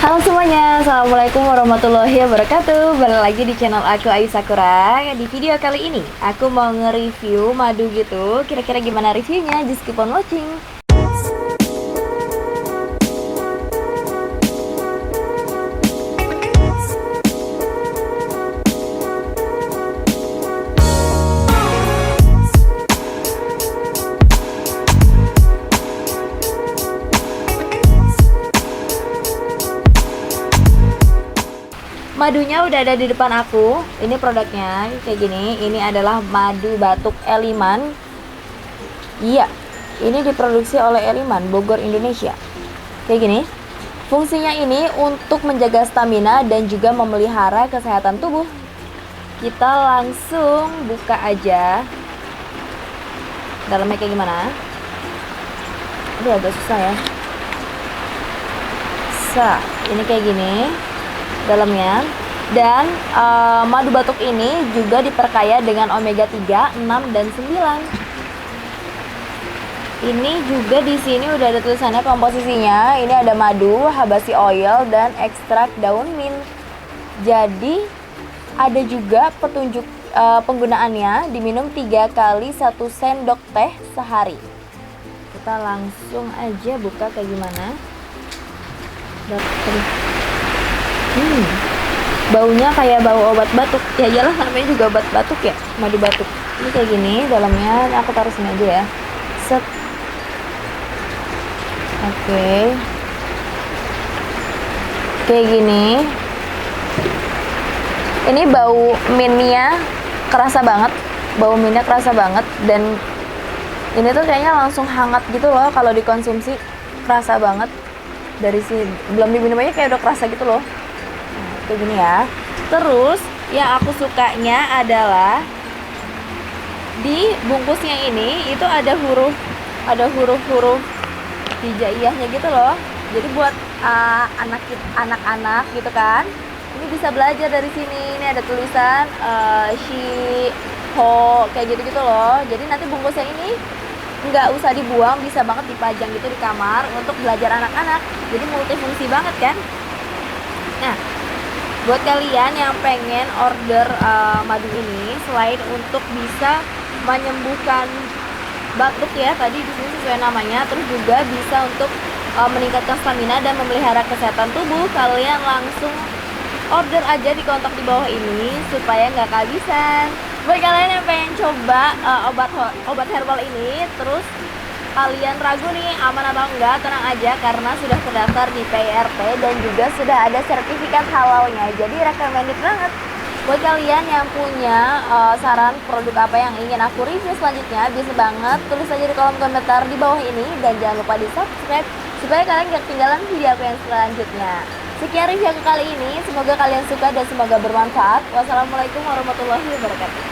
Halo semuanya, Assalamualaikum warahmatullahi wabarakatuh. Balik lagi di channel aku, Ayu Sakura. Di video kali ini aku mau nge-review madu gitu. Kira-kira gimana reviewnya? Just keep on watching. Madunya udah ada di depan aku. Ini produknya kayak gini. Ini adalah madu batuk Eliman. Iya, ini diproduksi oleh Eliman, Bogor, Indonesia. Kayak gini. Fungsinya ini untuk menjaga stamina dan juga memelihara kesehatan tubuh. Kita langsung buka aja. Dalamnya kayak gimana? Aduh, agak susah ya. Ini kayak gini dalamnya. Dan madu batuk ini juga diperkaya dengan omega 3, 6 dan 9. Ini juga di sini udah ada tulisannya komposisinya. Ini ada madu, habasi oil dan ekstrak daun mint. Jadi ada juga petunjuk penggunaannya, diminum 3 kali 1 sendok teh sehari. Kita langsung aja buka kayak gimana. Baunya kayak bau obat batuk. Ya iyalah, namanya juga obat batuk ya, madu batuk. Ini kayak gini dalamnya. Aku taruh sini aja ya. Set. Oke. Kayak gini. Ini bau mintnya kerasa banget. Bau mintnya kerasa banget. Dan ini tuh kayaknya langsung hangat gitu loh kalau dikonsumsi. Kerasa banget. Dari si belum diminum aja kayak udah kerasa gitu loh. Kayak gini ya. Terus yang aku sukanya adalah di bungkusnya ini itu ada huruf-huruf hijaiyahnya gitu loh. Jadi buat anak-anak gitu kan, ini bisa belajar dari sini. Ini ada tulisan shi ho kayak gitu-gitu loh. Jadi nanti bungkusnya ini nggak usah dibuang, bisa banget dipajang gitu di kamar untuk belajar anak-anak. Jadi multifungsi banget kan. Nah, buat kalian yang pengen order madu ini, selain untuk bisa menyembuhkan batuk ya, tadi di sini sesuai namanya, terus juga bisa untuk meningkatkan stamina dan memelihara kesehatan tubuh, kalian langsung order aja di kontak di bawah ini supaya nggak kehabisan. Buat kalian yang pengen coba obat herbal ini, terus kalian ragu nih aman atau enggak, tenang aja karena sudah terdaftar di PIRT dan juga sudah ada sertifikat halalnya. Jadi recommended banget. Buat kalian yang punya saran produk apa yang ingin aku review selanjutnya, bisa banget tulis aja di kolom komentar di bawah ini. Dan jangan lupa di subscribe supaya kalian gak ketinggalan video aku yang selanjutnya. Sekian review aku kali ini, semoga kalian suka dan semoga bermanfaat. Wassalamualaikum warahmatullahi wabarakatuh.